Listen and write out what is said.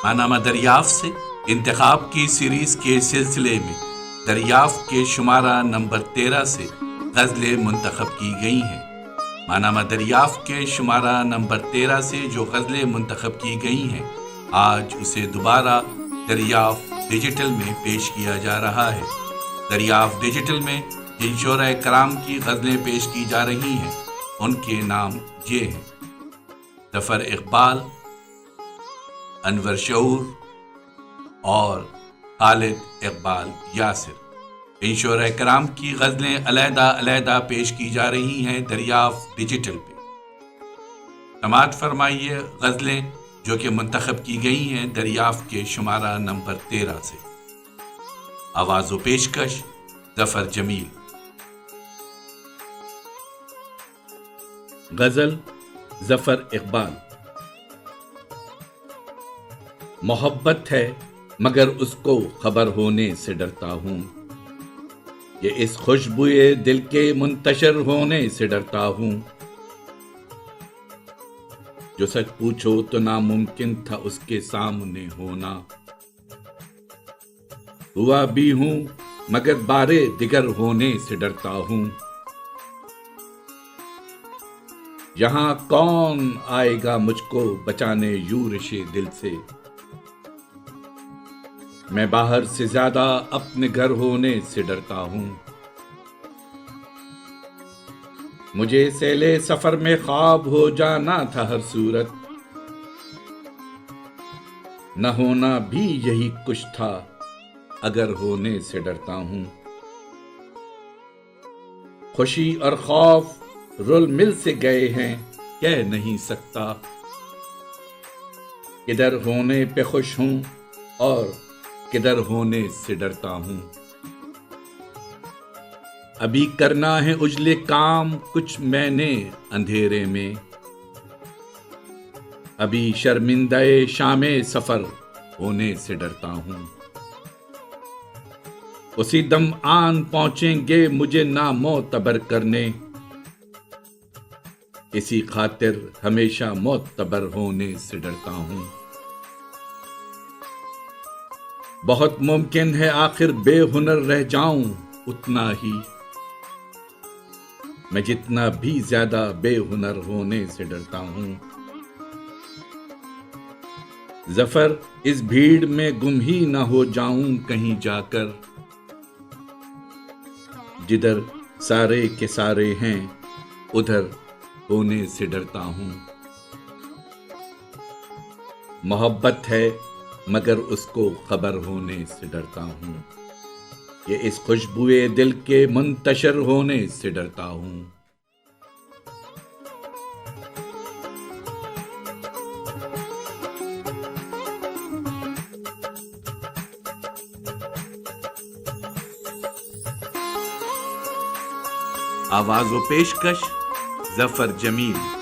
ماہنامہ دریافت سے انتخاب کی سیریز کے سلسلے میں دریافت کے شمارہ نمبر 13 سے غزلیں منتخب کی گئی ہیں۔ ماہنامہ دریافت کے شمارہ نمبر 13 سے جو غزلیں منتخب کی گئی ہیں، آج اسے دوبارہ دریافت ڈیجیٹل میں پیش کیا جا رہا ہے۔ دریافت ڈیجیٹل میں جن شعراء کرام کی غزلیں پیش کی جا رہی ہیں، ان کے نام یہ ہیں: ظفر اقبال، انور شعور اور خالد اقبال یاسر۔ ان شعراء کرام کی غزلیں علیحدہ علیحدہ پیش کی جا رہی ہیں دریافت ڈیجیٹل پہ۔ سماعت فرمائیے غزلیں جو کہ منتخب کی گئی ہیں دریافت کے شمارہ نمبر 13 سے۔ آواز و پیشکش ظفر جمیل۔ غزل ظفر اقبال۔ محبت ہے مگر اس کو خبر ہونے سے ڈرتا ہوں، یہ اس خوشبوئے دل کے منتشر ہونے سے ڈرتا ہوں۔ جو سچ پوچھو تو ناممکن تھا اس کے سامنے ہونا، ہوا بھی ہوں مگر بارے دیگر ہونے سے ڈرتا ہوں۔ یہاں کون آئے گا مجھ کو بچانے یورش دل سے، میں باہر سے زیادہ اپنے گھر ہونے سے ڈرتا ہوں۔ مجھے سیلے سفر میں خواب ہو جانا تھا ہر صورت، نہ ہونا بھی یہی کچھ تھا اگر ہونے سے ڈرتا ہوں۔ خوشی اور خوف رل مل سے گئے ہیں کہہ نہیں سکتا، کدھر ہونے پہ خوش ہوں اور کدھر ہونے سے ڈرتا ہوں۔ ابھی کرنا ہے اجلے کام کچھ میں نے اندھیرے میں، ابھی شرمندہ شام سفر ہونے سے ڈرتا ہوں۔ اسی دم آن پہنچیں گے مجھے نامعتبر کرنے، اسی خاطر ہمیشہ معتبر ہونے سے ڈرتا ہوں۔ بہت ممکن ہے آخر بے ہنر رہ جاؤں اتنا ہی، میں جتنا بھی زیادہ بے ہنر ہونے سے ڈرتا ہوں۔ ظفر اس بھیڑ میں گم ہی نہ ہو جاؤں کہیں جا کر، جدھر سارے کے سارے ہیں ادھر ہونے سے ڈرتا ہوں۔ محبت ہے مگر اس کو خبر ہونے سے ڈرتا ہوں، یہ اس خوشبوئے دل کے منتشر ہونے سے ڈرتا ہوں۔ آواز و پیشکش ظفر جمیل۔